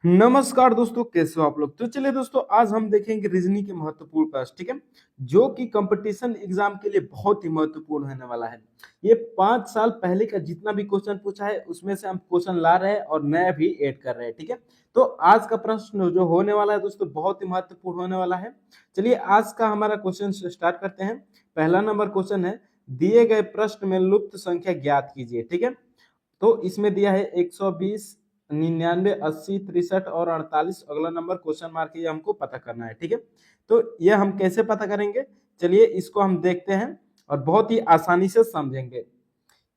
नमस्कार दोस्तों, कैसे हो आप लोग। तो चलिए दोस्तों, आज हम देखेंगे रीजनिंग के महत्वपूर्ण प्रश्न, ठीक है, जो कि कंपटीशन एग्जाम के लिए बहुत ही महत्वपूर्ण होने वाला है। ये 5 साल पहले का जितना भी क्वेश्चन पूछा है उसमें से हम क्वेश्चन ला रहे हैं और नया भी ऐड कर रहे हैं, ठीक है। तो आज का प्रश्न जो होने वाला है दोस्तों बहुत ही महत्वपूर्ण होने वाला है। चलिए आज का हमारा क्वेश्चन स्टार्ट करते हैं। पहला नंबर क्वेश्चन है, दिए गए प्रश्न में लुप्त संख्या ज्ञात कीजिए, ठीक है। तो इसमें दिया है 120, 99, 80, 63 और 48। अगला नंबर क्वेश्चन मार्क ये हमको पता करना है, ठीक है। तो ये हम कैसे पता करेंगे, चलिए इसको हम देखते हैं और बहुत ही आसानी से समझेंगे।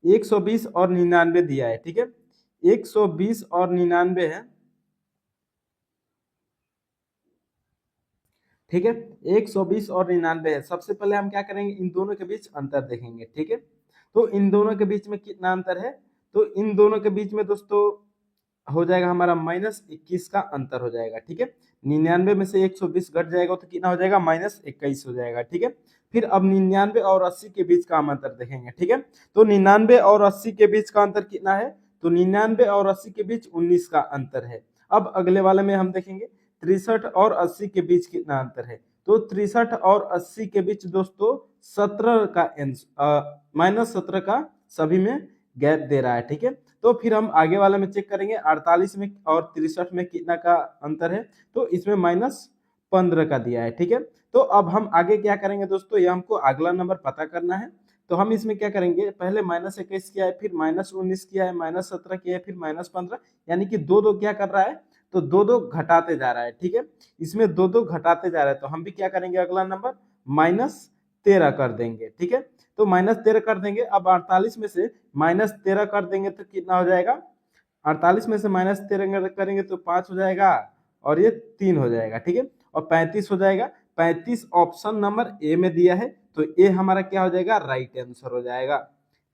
120 और 99 दिया है, ठीक है। 120 और 99 है, ठीक है। 120 और 99 है। सबसे पहले हम क्या करेंगे, इन दोनों के बीच अंतर देखेंगे, ठीक है। तो इन दोनों के बीच में कितना अंतर है, तो इन दोनों के बीच में दोस्तों हो जाएगा हमारा -21 का अंतर हो जाएगा, ठीक है। 99 में से 120 घट जाएगा तो कितना हो जाएगा, -21 हो जाएगा, ठीक है। फिर अब 99 और 80 के बीच का हम अंतर देखेंगे, ठीक है। तो 99 और 80 के बीच का अंतर कितना है, तो 99 और 80 के बीच 19 का अंतर है। अब अगले वाले में हम देखेंगे 63 और 80 के बीच कितना अंतर है, तो 63 और 80 के बीच दोस्तों 17 का -17 का सभी में गैप दे रहा है, ठीक है। तो फिर हम आगे वाले में चेक करेंगे 48 में और 63 में कितना का अंतर है, तो इसमें -15 का दिया है, ठीक है। तो अब हम आगे क्या करेंगे दोस्तों, ये हमको अगला नंबर पता करना है। तो हम इसमें क्या करेंगे, पहले -21 किया है, फिर -19 किया है, -17 किया है, फिर -15, यानी कि दो दो क्या कर रहा है, तो दो दो घटाते जा रहा है, ठीक है। इसमें दो दो घटाते जा रहा है, तो हम भी क्या करेंगे, अगला नंबर -13 कर देंगे, ठीक है। तो -13 कर देंगे। अब 48 में से -13 कर देंगे तो कितना हो जाएगा, 48 में से -13 करेंगे तो 5 हो जाएगा और ये 3 हो जाएगा, ठीक है। और 35 हो जाएगा। 35 ऑप्शन नंबर ए में दिया है, तो ए हमारा क्या हो जाएगा, राइट आंसर हो जाएगा,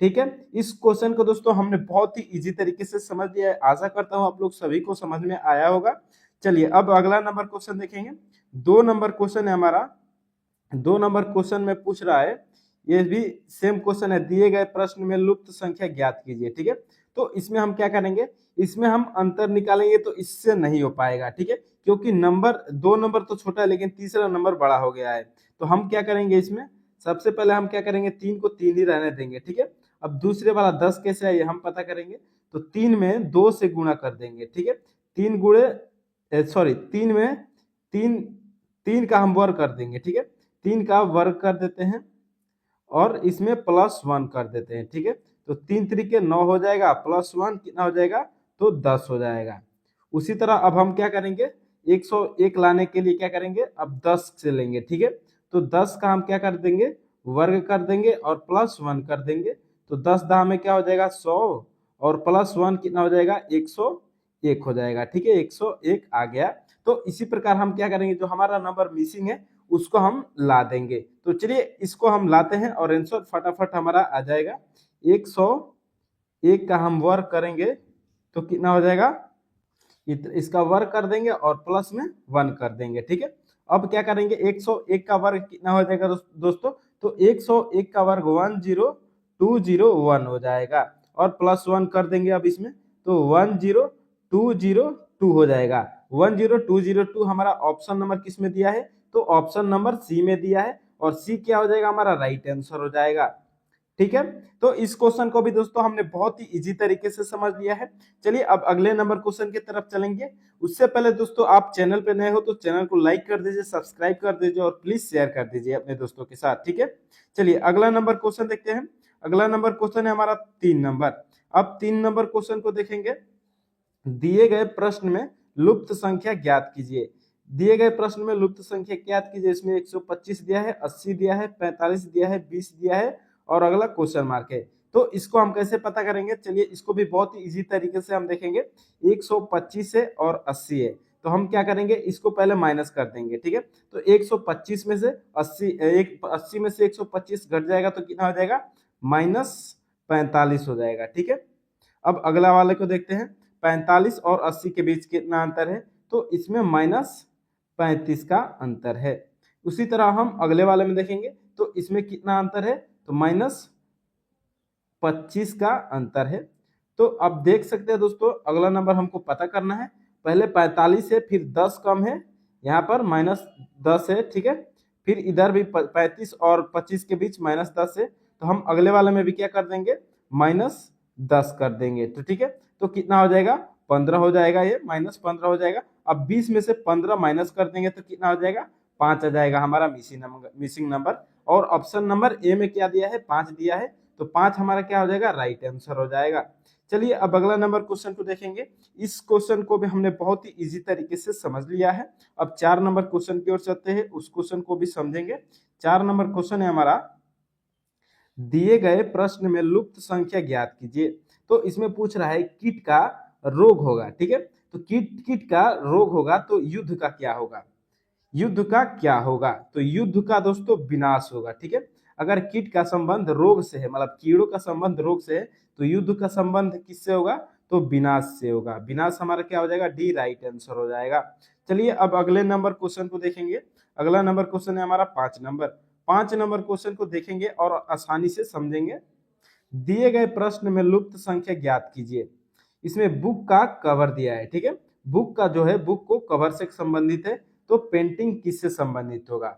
ठीक है। इस क्वेश्चन को दोस्तों हमने बहुत ही इजी तरीके से समझ लिया है। आशा करता हूं आप लोग सभी को समझ में आया होगा। चलिए अब अगला नंबर क्वेश्चन देखेंगे। 2 नंबर क्वेश्चन है हमारा। 2 नंबर क्वेश्चन में पूछ रहा है, ये भी सेम क्वेश्चन है, दिए गए प्रश्न में लुप्त संख्या ज्ञात कीजिए, ठीक है। तो इसमें हम क्या करेंगे, इसमें हम अंतर निकालेंगे तो इससे नहीं हो पाएगा, ठीक है, क्योंकि नंबर 2 नंबर तो छोटा है लेकिन तीसरा नंबर बड़ा हो गया है। तो हम क्या करेंगे, इसमें सबसे पहले हम क्या करेंगे, 3 को 3 ही रहने देंगे, ठीक है। अब दूसरे वाला 10 कैसे है ये हम पता करेंगे, तो 3 में 2 से गुणा कर देंगे, ठीक है। 3 गुणे सॉरी 3 में 3 3 का हम वर्ग कर देंगे, ठीक है। 3 का वर्ग कर देते हैं और इसमें +1 कर देते हैं, ठीक है। तो 3 3 9 हो जाएगा, +1 कितना हो जाएगा, तो 10 हो जाएगा। उसी तरह अब हम क्या करेंगे, 101 लाने के लिए क्या करेंगे, अब 10 से लेंगे, ठीक है। तो 10 का हम क्या कर देंगे, वर्ग कर देंगे और +1 कर देंगे। तो 10 दाह में क्या हो जाएगा, 100 और +1 कितना हो जाएगा, 101 हो जाएगा, ठीक है। 101 आ गया। तो इसी प्रकार हम क्या करेंगे, जो हमारा नंबर मिसिंग है उसको हम ला देंगे। तो चलिए इसको हम लाते हैं और आंसर फटाफट हमारा आ जाएगा। 101 का हम वर्ग करेंगे तो कितना हो जाएगा, इसका वर्ग कर देंगे और प्लस में 1 कर देंगे, ठीक है। अब क्या करेंगे, 101 का वर्ग कितना हो जाएगा दोस्तों, तो 101 का वर्ग 10201 हो जाएगा और +1 कर देंगे अब इसमें, तो 10202 हो जाएगा। 10202 हमारा ऑप्शन नंबर किस में दिया है, तो ऑप्शन नंबर सी में दिया है और सी क्या हो जाएगा, हमारा राइट आंसर हो जाएगा, ठीक है। तो इस क्वेश्चन को भी दोस्तों हमने बहुत ही इजी तरीके से समझ लिया है। चलिए अब अगले नंबर क्वेश्चन की तरफ चलेंगे। उससे पहले दोस्तों आप चैनल पे नए हो तो चैनल को लाइक कर दीजिए, सब्सक्राइब कर दीजिए और प्लीज शेयर कर दीजिए अपने दोस्तों के साथ, ठीक है। चलिए अगला नंबर क्वेश्चन देखते हैं। अगला नंबर क्वेश्चन है हमारा 3 नंबर। अब 3 नंबर क्वेश्चन को देखेंगे। दिए गए प्रश्न में लुप्त संख्या ज्ञात कीजिए। दिए गए प्रश्न में लुप्त संख्या ज्ञात कीजिए। इसमें 125 दिया है, 80 दिया है, 45 दिया है, 20 दिया है और अगला क्वेश्चन मार्क है। तो इसको हम कैसे पता करेंगे, चलिए इसको भी बहुत ही इजी तरीके से हम देखेंगे। 125 है और 80 है, तो हम क्या करेंगे, इसको पहले माइनस कर देंगे, ठीक है। तो 125 में से 80 में से 125 घट जाएगा तो कितना हो जाएगा, -45 हो जाएगा, ठीक है। अब अगला वाले को देखते हैं। 45 और 80 के बीच कितना अंतर है, तो इसमें -35 का अंतर है। उसी तरह हम अगले वाले में देखेंगे तो इसमें कितना अंतर है, तो -25 का अंतर है। तो अब देख सकते हैं दोस्तों, अगला नंबर हमको पता करना है। पहले 45 है, फिर 10 कम है, यहाँ पर -10 है, ठीक है। फिर इधर भी 35 और 25 के बीच -10 है, तो हम अगले वाले में भी क्या कर देंगे, -10 कर देंगे। तो ठीक है, तो कितना हो जाएगा, 15 हो जाएगा, ये -15 हो जाएगा। अब 20 में से 15 माइनस कर देंगे तो कितना हो जाएगा, 5 आ जाएगा हमारा मिसिंग नंबर। और ऑप्शन नंबर ए में क्या दिया है, 5 दिया है, तो 5 हमारा क्या हो जाएगा, राइट आंसर हो जाएगा। चलिए अब अगला नंबर क्वेश्चन को देखेंगे। इस क्वेश्चन को भी हमने बहुत ही इजी तरीके से समझ लिया है। अब 4 नंबर क्वेश्चन की ओर चलते हैं, उस क्वेश्चन को भी समझेंगे। 4 नंबर क्वेश्चन है हमारा, दिए गए प्रश्न में लुप्त संख्या ज्ञात कीजिए। तो इसमें पूछ रहा है कीट का रोग होगा, ठीक है। तो कीट का रोग होगा तो युद्ध का क्या होगा, युद्ध का क्या होगा, तो युद्ध का दोस्तों विनाश होगा, ठीक है। अगर कीट का संबंध रोग से है, मतलब कीड़ों का संबंध रोग से है, तो युद्ध का संबंध किससे होगा, तो विनाश से होगा। विनाश हमारा क्या हो जाएगा, डी राइट आंसर हो जाएगा। चलिए अब अगले नंबर क्वेश्चन को देखेंगे। अगला नंबर क्वेश्चन है हमारा 5 नंबर। 5 नंबर क्वेश्चन को देखेंगे और आसानी से समझेंगे। दिए गए प्रश्न में लुप्त संख्या ज्ञात कीजिए। इसमें बुक का कवर दिया है, ठीक है। बुक का जो है, बुक को कवर से संबंधित है, तो पेंटिंग किससे संबंधित होगा,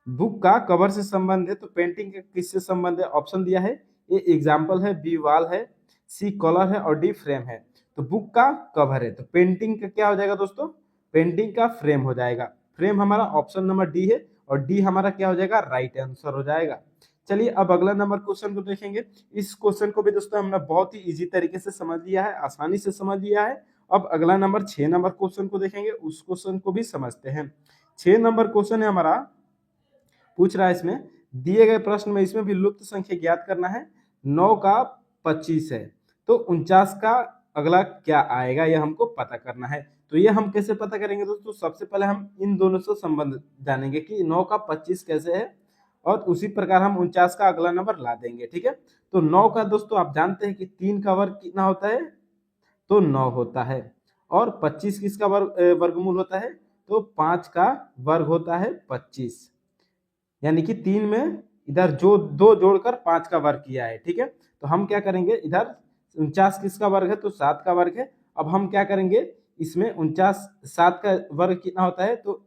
बुक का कवर से संबंध है तो पेंटिंग किससे संबंध है। ऑप्शन दिया है, ए एग्जाम्पल है, बी वॉल है, सी कलर है और डी फ्रेम है। तो बुक का कवर है तो पेंटिंग का क्या हो जाएगा दोस्तों, पेंटिंग का फ्रेम हो जाएगा। फ्रेम हमारा ऑप्शन नंबर डी है और डी हमारा क्या हो जाएगा, राइट आंसर हो जाएगा। चलिए अब अगला नंबर क्वेश्चन को देखेंगे। इस क्वेश्चन को भी दोस्तों हमने बहुत ही इजी तरीके से समझ लिया है, आसानी से समझ लिया है। अब अगला नंबर 6 नंबर क्वेश्चन को देखेंगे, उस क्वेश्चन को भी समझते हैं। 6 नंबर क्वेश्चन है हमारा, पूछ रहा है इसमें दिए गए प्रश्न में, इसमें भी लुप्त संख्या ज्ञात करना है। 9 का 25 है, तो 49 का अगला क्या आएगा, यह हमको पता करना है। तो ये हम कैसे पता करेंगे दोस्तों, सबसे पहले हम इन दोनों से संबंध जानेंगे कि 9 का 25 कैसे है, और उसी प्रकार हम 49 का अगला नंबर ला देंगे, ठीक है। तो 9 का दोस्तों आप जानते हैं कि 3 का वर्ग कितना होता है, तो 9 होता है। और 25 किसका वर्गमूल होता है, तो 5 का वर्ग होता है 25, यानी कि 3 में इधर जो 2 जोड़कर 5 का वर्ग किया है, ठीक है। तो हम क्या करेंगे, इधर 49 किसका वर्ग है, तो 7 का वर्ग है। अब हम क्या करेंगे, इसमें 49 7 का वर्ग कितना होता है, तो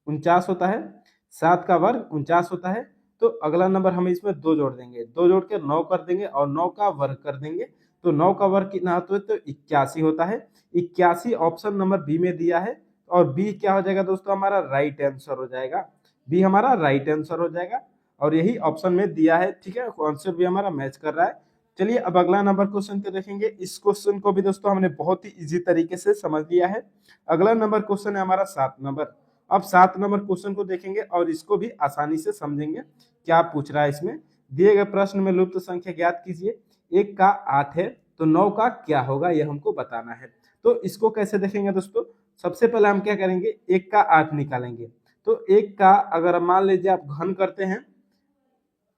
49 होता है, 7 का वर्ग 49 होता है। तो अगला नंबर हम इसमें 2 जोड़ देंगे, 2 जोड़ के 9 कर देंगे और 9 का वर्ग कर देंगे। तो 9 का वर्ग कितना होता है, तो 81 होता है। 81 ऑप्शन नंबर बी में दिया है, और बी क्या हो जाएगा दोस्तों, हमारा राइट आंसर हो जाएगा। बी हमारा राइट आंसर हो जाएगा, और यही ऑप्शन में दिया है, ठीक है। आंसर भी हमारा मैच कर रहा है। चलिए अब अगला नंबर क्वेश्चन को देखेंगे। इस क्वेश्चन को भी दोस्तों हमने बहुत ही इजी तरीके से समझ लिया है। अगला नंबर क्वेश्चन है हमारा 7 नंबर। अब 7 नंबर क्वेश्चन को देखेंगे और इसको भी आसानी से समझेंगे। क्या पूछ रहा है इसमें, दिए गए प्रश्न में लुप्त संख्या ज्ञात कीजिए। 1 का 8 है, तो 9 का क्या होगा, यह हमको बताना है। तो इसको कैसे देखेंगे दोस्तों, सबसे पहले हम क्या करेंगे, 1 का 8 निकालेंगे। तो 1 का अगर मान लीजिए आप घन करते हैं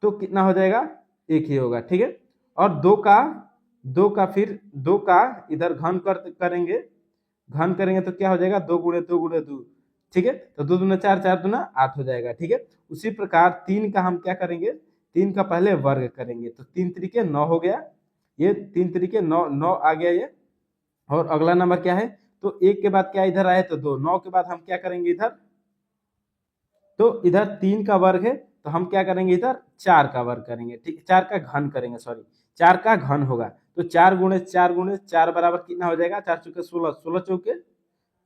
तो कितना हो जाएगा, 1 ही होगा, ठीक है। और 2 का फिर 2 का इधर करेंगे, घन करेंगे तो क्या हो जाएगा, 2 गुणे 2 गुणे 2, ठीक है। तो 2 दूना 4, 4 दूना 8 हो जाएगा, ठीक है। उसी प्रकार 3 का हम क्या करेंगे, 3 का पहले वर्ग करेंगे, तो 3 तरीके 9 हो गया, ये 3 तरीके 9 आ गया ये। और अगला नंबर क्या है, तो 1 के बाद क्या इधर आया, तो 2, 9 के बाद हम क्या करेंगे इधर, तो इधर 3 का वर्ग है, तो हम क्या करेंगे, इधर 4 का वर्ग करेंगे, ठीक है, 4 का घन करेंगे, सॉरी 4 का घन होगा। तो 4 गुणे 4 गुणे 4 बराबर कितना हो जाएगा, 4 चौके 16, 16 चौके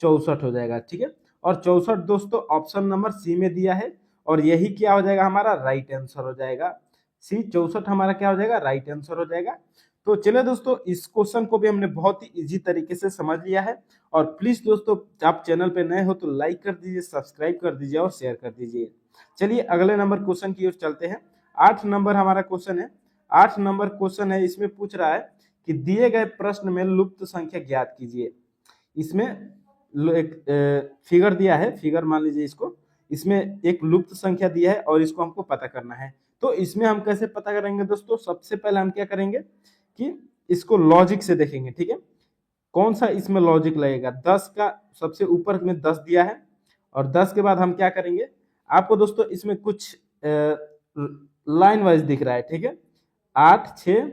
64 हो जाएगा, ठीक है। और 64 दोस्तों ऑप्शन नंबर सी में दिया है, और यही क्या हो जाएगा, हमारा राइट आंसर हो जाएगा। सी 64 हमारा क्या हो जाएगा, राइट आंसर हो जाएगा। तो चलिए दोस्तों, इस क्वेश्चन को भी हमने बहुत ही इजी तरीके से समझ लिया है। और प्लीज दोस्तों, आप चैनल पे नए हो तो लाइक कर दीजिए, सब्सक्राइब कर दीजिए और शेयर कर दीजिए। चलिए अगले नंबर क्वेश्चन की ओर चलते हैं। 8 नंबर हमारा क्वेश्चन है। 8 नंबर क्वेश्चन है, इसमें पूछ रहा है कि दिए गए प्रश्न में लुप्त संख्या ज्ञात कीजिए। इसमें एक फिगर दिया है, फिगर मान लीजिए इसको, इसमें एक लुप्त संख्या दिया है और इसको हमको पता करना है। तो इसमें हम कैसे पता करेंगे दोस्तों, सबसे पहले हम क्या करेंगे कि इसको लॉजिक से देखेंगे, ठीक है। कौन सा इसमें लॉजिक लगेगा, 10 का सबसे ऊपर में 10 दिया है, और 10 के बाद हम क्या करेंगे, आपको दोस्तों इसमें कुछ लाइन वाइज दिख रहा है, ठीक है। 8 6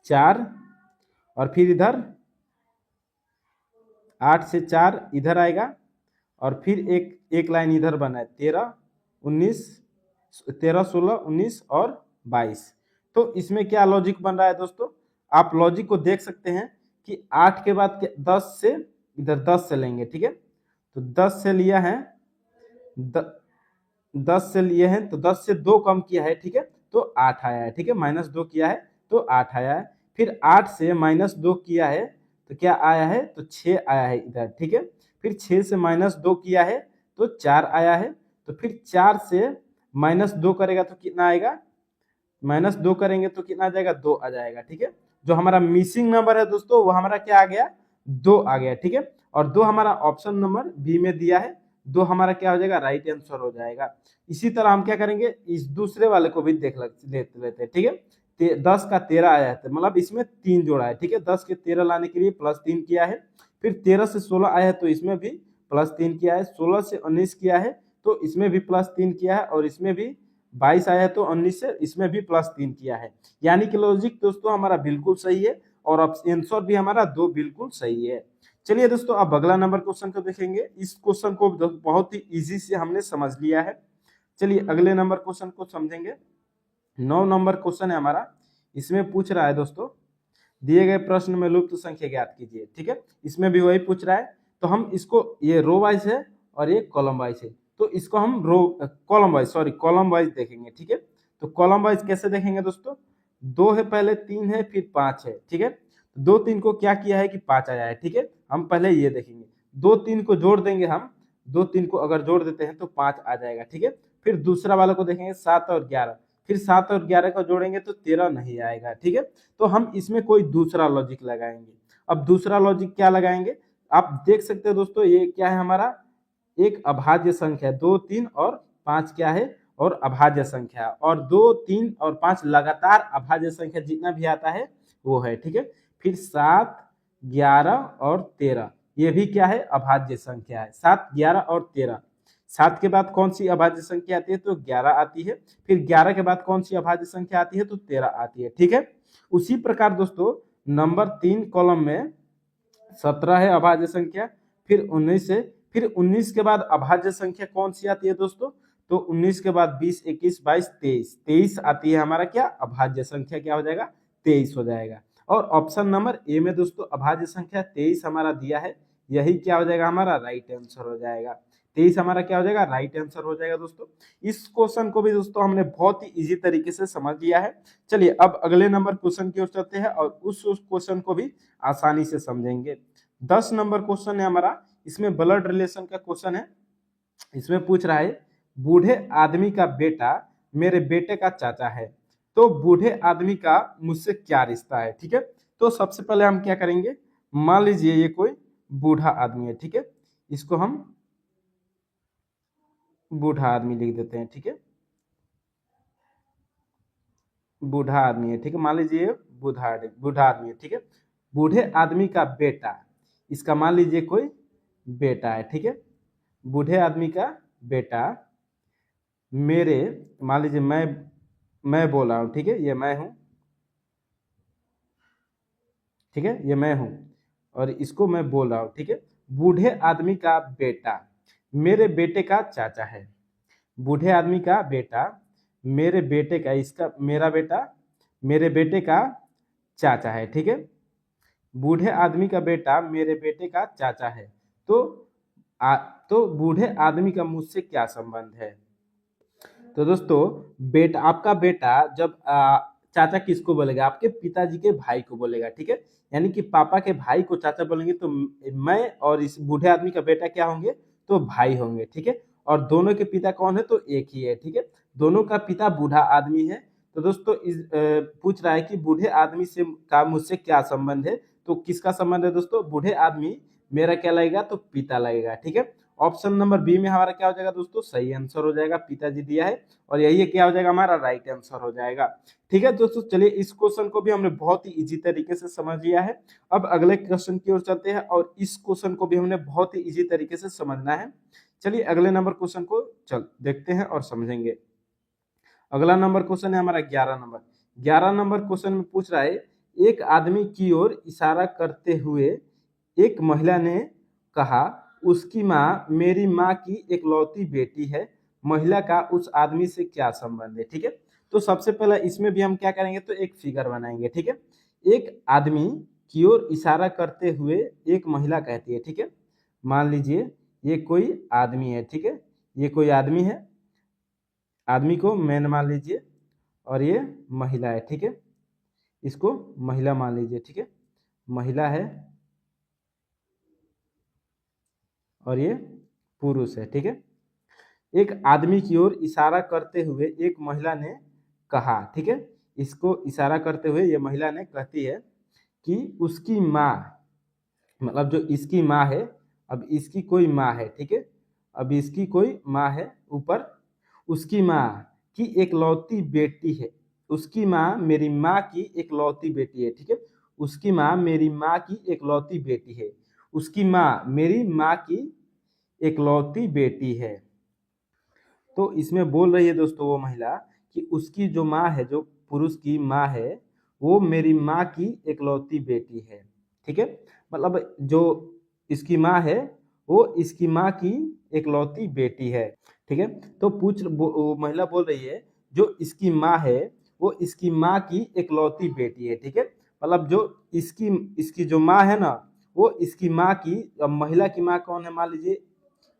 4 और फिर इधर 8 से 4 इधर आएगा और फिर एक एक लाइन इधर बना है 13 19 13 16 19 और 22। तो इसमें क्या लॉजिक बन रहा है दोस्तों, आप लॉजिक को देख सकते हैं कि 8 के बाद 10 से इधर 10 से लेंगे, ठीक है। तो 10 से लिया है, 10 से लिए हैं तो 10 से 2 कम किया है, ठीक है, तो 8 आया है, ठीक है, -2 किया है तो 8 आया है। फिर 8 से -2 किया है तो क्या आया है, तो 6 आया है इधर, ठीक है। फिर 6 से -2 किया है तो 4 आया है। तो फिर 4 से -2 करेगा तो कितना आएगा, -2 करेंगे तो कितना आ जाएगा, 2 आ जाएगा, ठीक है। जो हमारा मिसिंग नंबर है दोस्तों वो हमारा क्या आ गया, 2 आ गया, ठीक है। और 2 हमारा ऑप्शन नंबर बी में दिया है, 2 हमारा क्या हो जाएगा, राइट आंसर हो जाएगा। इसी तरह हम क्या करेंगे, इस दूसरे वाले को भी देख लेते हैं, ठीक है। 10 का 13 आया है, मतलब इसमें 3 जोड़ा है, ठीक है। 10 के 13 लाने के लिए +3 किया है। फिर 13 से 16 आया है तो इसमें भी +3 किया है। 16 से 19 किया है तो इसमें भी +3 किया है। और इसमें भी 22 आया है तो 19 से इसमें भी +3 किया है। यानी कि लॉजिक दोस्तों हमारा बिल्कुल सही है और आंसर भी हमारा 2 बिल्कुल सही है। चलिए दोस्तों अब अगला नंबर क्वेश्चन को देखेंगे। इस क्वेश्चन को बहुत ही इजी से हमने समझ लिया है। चलिए अगले नंबर क्वेश्चन को समझेंगे। 9 नंबर क्वेश्चन है हमारा। इसमें पूछ रहा है दोस्तों, दिए गए प्रश्न में लुप्त संख्या ज्ञात कीजिए, ठीक है। इसमें भी वही पूछ रहा है। तो हम इसको, ये रो वाइज है और ये कॉलम वाइज है, तो इसको हम कॉलम वाइज देखेंगे, ठीक है। तो कॉलम वाइज कैसे देखेंगे दोस्तों, 2 है पहले, 3 है, फिर 5 है, ठीक है। 2 3 को क्या किया है कि 5 आया है, ठीक है। हम पहले ये देखेंगे, 2 3 को जोड़ देंगे हम, 2 3 को अगर जोड़ देते हैं तो 5 आ जाएगा, ठीक है। फिर दूसरा वाला को देखेंगे 7 और 11, फिर 7 और 11 को जोड़ेंगे तो 13 नहीं आएगा, ठीक है। तो हम इसमें कोई दूसरा लॉजिक लगाएंगे। अब दूसरा लॉजिक क्या लगाएंगे, आप देख सकते हो दोस्तों, ये क्या है हमारा, एक अभाज्य संख्या है। 2 3 और 5 क्या है, और अभाज्य संख्या, और 2 3 और 5 लगातार अभाज्य संख्या जितना भी आता है वो है, ठीक है। फिर 7 11 और 13 ये भी क्या है, अभाज्य संख्या है। 7 11 और 13, 7 के बाद कौन सी अभाज्य संख्या आती है, तो 11 आती है। फिर 11 के बाद कौन सी अभाज्य संख्या आती है, तो 13 आती है, ठीक है। उसी प्रकार दोस्तों नंबर 3 कॉलम में 17 है अभाज्य संख्या, फिर 19 है, फिर 19 के बाद अभाज्य संख्या कौन सी आती है दोस्तों, तो 19 के बाद 20 21 22 23 23 आती है हमारा क्या, अभाज्य संख्या क्या हो जाएगा, 23 हो जाएगा। और ऑप्शन नंबर ए में दोस्तों अभाज्य संख्या 23 हमारा दिया है, यही क्या हो जाएगा, हमारा राइट आंसर हो जाएगा। 23 हमारा क्या हो जाएगा, राइट आंसर हो जाएगा दोस्तों। इस क्वेश्चन को भी दोस्तों हमने बहुत ही इजी तरीके से समझ लिया है। चलिए अब अगले नंबर क्वेश्चन की ओर चलते हैं और उस क्वेश्चन को भी आसानी से समझेंगे। 10 नंबर क्वेश्चन है हमारा। इसमें ब्लड रिलेशन का क्वेश्चन है। इसमें पूछ रहा है, बूढ़े आदमी का बेटा मेरे बेटे का चाचा है, तो बूढ़े आदमी का मुझसे क्या रिश्ता है, ठीक है। तो सबसे पहले हम क्या करेंगे, मान लीजिए ये कोई बूढ़ा आदमी है, ठीक है, इसको हम बूढ़ा आदमी लिख देते हैं, ठीक है। बूढ़ा आदमी है, ठीक है, मान लीजिए बूढ़ा आदमी है, ठीक है। बूढ़े आदमी का बेटा, इसका मान लीजिए कोई बेटा है, ठीक है। बूढ़े आदमी का बेटा मेरे, मान लीजिए मैं बोल रहा हूँ, ठीक है, ये मैं हूँ, ठीक है, ये मैं हूँ और इसको मैं बोल रहा हूँ, ठीक है। बूढ़े आदमी का बेटा मेरे बेटे का चाचा है। बूढ़े आदमी का बेटा मेरे बेटे का, इसका मेरा बेटा मेरे बेटे का चाचा है, ठीक है। बूढ़े आदमी का बेटा मेरे बेटे का चाचा है, तो तो बूढ़े आदमी का मुझसे क्या संबंध है। तो दोस्तों बेटा, आपका बेटा जब चाचा किसको बोलेगा, आपके पिताजी के भाई को बोलेगा, ठीक है। यानी कि पापा के भाई को चाचा बोलेंगे तो मैं और इस बूढ़े आदमी का बेटा क्या होंगे, तो भाई होंगे, ठीक है। और दोनों के पिता कौन है, तो एक ही है, ठीक है। दोनों का पिता बूढ़ा आदमी है। तो दोस्तों पूछ रहा है कि बूढ़े आदमी से का मुझसे क्या संबंध है, तो किसका संबंध है दोस्तों, बूढ़े आदमी मेरा क्या लगेगा, तो पिता लगेगा, ठीक है। ऑप्शन नंबर बी में हमारा क्या हो जाएगा दोस्तों, सही आंसर हो जाएगा, पिताजी दिया है और यही क्या हो जाएगा, हमारा राइट आंसर हो जाएगा, ठीक है दोस्तों। चलिए इस क्वेश्चन को भी हमने बहुत ही इजी तरीके से समझ लिया है। अब अगले क्वेश्चन की ओर चलते हैं और इस क्वेश्चन को भी हमने बहुत ही इजी तरीके से समझना है। चलिए अगले नंबर क्वेश्चन को चल देखते हैं और समझेंगे। अगला नंबर क्वेश्चन है हमारा 11 नंबर। 11 नंबर क्वेश्चन में पूछ रहा है, एक आदमी की ओर इशारा करते हुए एक महिला ने कहा, उसकी माँ मेरी माँ की इकलौती बेटी है, महिला का उस आदमी से क्या संबंध है। ठीक है, तो सबसे पहले इसमें भी हम क्या करेंगे, तो एक फिगर बनाएंगे। ठीक है, एक आदमी की ओर इशारा करते हुए एक महिला कहती है। ठीक है, मान लीजिए ये कोई आदमी है। ठीक है, ये कोई आदमी है, आदमी को मैन मान लीजिए, और ये महिला है। ठीक है, इसको महिला मान लीजिए। ठीक है, महिला है और ये पुरुष है। ठीक है, एक आदमी की ओर इशारा करते हुए एक महिला ने कहा। ठीक है, इसको इशारा करते हुए ये महिला ने कहती है कि उसकी माँ, मतलब जो इसकी माँ है, अब इसकी कोई माँ है। ठीक है, अब इसकी कोई माँ है ऊपर, उसकी माँ की एकलौती बेटी है, उसकी माँ मेरी माँ की एकलौती बेटी है। ठीक है, उसकी माँ मेरी माँ की एकलौती बेटी है, उसकी माँ मेरी माँ की एकलौती बेटी है। तो इसमें बोल रही है दोस्तों वो महिला कि उसकी जो माँ है, जो पुरुष की माँ है, वो मेरी माँ की एकलौती बेटी है। ठीक है, मतलब जो इसकी माँ है वो इसकी माँ की एकलौती बेटी है। ठीक है, तो वो महिला बोल रही है जो इसकी माँ है वो इसकी माँ की एकलौती बेटी है। ठीक है, मतलब जो इसकी इसकी जो माँ है ना, वो इसकी माँ की, अब महिला की माँ कौन है, मान लीजिए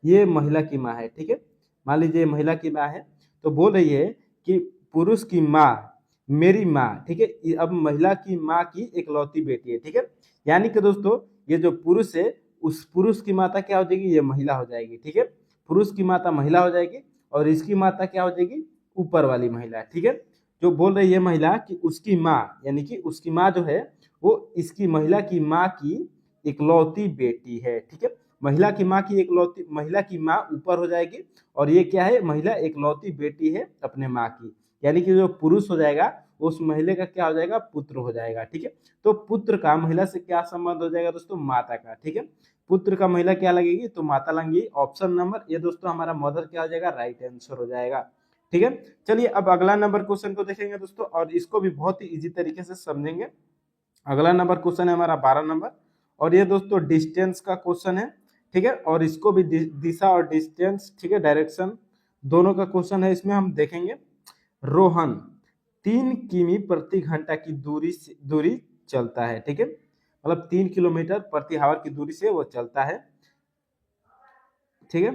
ये महिला की माँ है। ठीक है, मान लीजिए महिला की माँ है, तो बोल रही है कि पुरुष की माँ मेरी माँ। ठीक है, अब महिला की माँ की एकलौती बेटी है। ठीक है, यानी कि दोस्तों ये जो पुरुष है, उस पुरुष की माता क्या हो जाएगी, ये महिला हो जाएगी। ठीक है, पुरुष की माता महिला हो जाएगी और इसकी माता क्या हो जाएगी, ऊपर वाली महिला। ठीक है, जो बोल रही है महिला कि उसकी माँ, यानी कि उसकी माँ जो है वो इसकी महिला की माँ की इकलौती बेटी है। ठीक है, महिला की माँ की इकलौती, महिला की माँ ऊपर हो जाएगी और ये क्या है, महिला इकलौती बेटी है अपने माँ की, यानी कि जो पुरुष हो जाएगा उस महिला का क्या हो जाएगा, पुत्र हो जाएगा। ठीक है, तो पुत्र का महिला से क्या संबंध हो जाएगा दोस्तों, माता का। ठीक है, पुत्र का महिला क्या लगेगी, तो माता लगेगी। ऑप्शन नंबर ये दोस्तों हमारा मदर क्या हो जाएगा, राइट आंसर हो जाएगा। ठीक है, चलिए अब अगला नंबर क्वेश्चन को देखेंगे दोस्तों, और इसको भी बहुत ही इजी तरीके से समझेंगे। अगला नंबर क्वेश्चन है हमारा 12 नंबर, और ये दोस्तों डिस्टेंस का क्वेश्चन है। ठीक है, और इसको भी दिशा और डिस्टेंस, ठीक है, डायरेक्शन दोनों का क्वेश्चन है। इसमें हम देखेंगे रोहन 3 किमी प्रति घंटा की दूरी चलता है। ठीक है, मतलब 3 किलोमीटर प्रति आवर की दूरी से वो चलता है। ठीक है,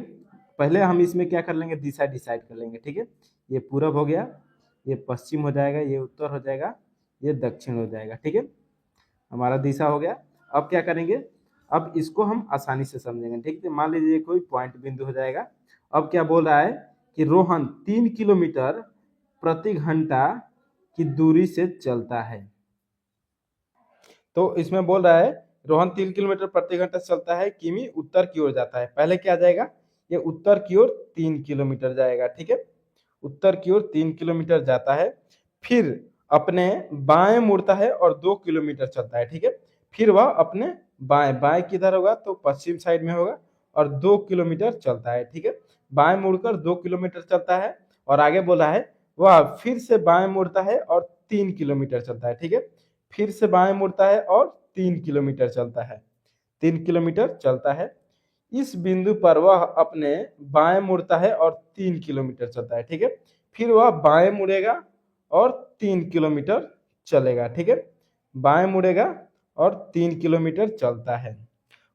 पहले हम इसमें क्या कर लेंगे, दिशा डिसाइड कर लेंगे। ठीक है, ये पूरब हो गया, ये पश्चिम हो जाएगा, ये उत्तर हो जाएगा, ये दक्षिण हो जाएगा। ठीक है, हमारा दिशा हो गया। अब क्या करेंगे, अब इसको हम आसानी से समझेंगे। ठीक है, मान लीजिए कोई पॉइंट बिंदु हो जाएगा। अब क्या बोल रहा है कि रोहन 3 किलोमीटर प्रति घंटा की दूरी से चलता है। तो इसमें बोल रहा है रोहन 3 किलोमीटर प्रति घंटा चलता है, किमी उत्तर की ओर जाता है। पहले क्या जाएगा, ये उत्तर की ओर 3 किलोमीटर जाएगा। ठीक है, उत्तर की ओर 3 किलोमीटर जाता है, फिर अपने बाएं मुड़ता है और 2 किलोमीटर चलता है। ठीक है, फिर वह अपने बाएं, बाएं किधर होगा, तो पश्चिम साइड में होगा, और 2 किलोमीटर चलता है। ठीक है, बाएं मुड़कर 2 किलोमीटर चलता है, और आगे बोला है वह फिर से बाएं मुड़ता है और 3 किलोमीटर चलता है। ठीक है, फिर से बाएं मुड़ता है और 3 किलोमीटर चलता है, 3 किलोमीटर चलता है। इस बिंदु पर वह अपने बाएं मुड़ता है और 3 किलोमीटर चलता है। ठीक है, फिर वह बाएं मुड़ेगा और 3 किलोमीटर चलेगा। ठीक है, बाएं मुड़ेगा और 3 किलोमीटर चलता है।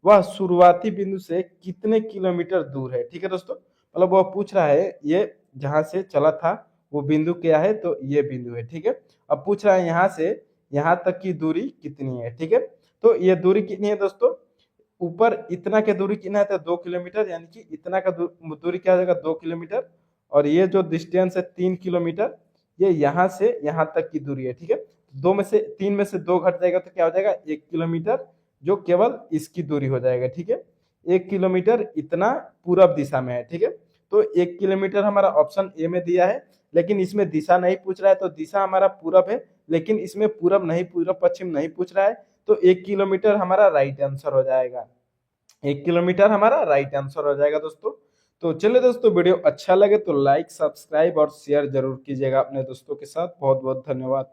वह शुरुआती बिंदु से कितने किलोमीटर दूर है। ठीक है दोस्तों, मतलब वह पूछ रहा है ये जहां से चला था वो बिंदु क्या है, तो ये बिंदु है। ठीक है, अब पूछ रहा है यहाँ से यहाँ तक की दूरी कितनी है। ठीक है, तो ये दूरी कितनी है दोस्तों, ऊपर इतना की दूरी कितना है, तो 2 किलोमीटर, यानी कि इतना का दूरी क्या हो जाएगा, 2 किलोमीटर, और ये जो डिस्टेंस है 3 किलोमीटर, ये यहाँ से यहाँ तक की दूरी है। ठीक है, तीन में से दो घट जाएगा तो क्या हो जाएगा, 1 किलोमीटर, जो केवल इसकी दूरी हो जाएगा। ठीक है, 1 किलोमीटर इतना पूरब दिशा में है। ठीक है, तो 1 किलोमीटर हमारा ऑप्शन ए में दिया है, लेकिन इसमें दिशा नहीं पूछ रहा है, तो दिशा हमारा पूरब है, लेकिन इसमें पूरब नहीं, पूरब पश्चिम नहीं पूछ रहा है, तो 1 किलोमीटर हमारा राइट आंसर हो जाएगा। 1 किलोमीटर हमारा राइट आंसर हो जाएगा दोस्तों। तो चलिए दोस्तों, वीडियो अच्छा लगे तो लाइक, सब्सक्राइब और शेयर जरूर कीजिएगा अपने दोस्तों के साथ। बहुत बहुत धन्यवाद।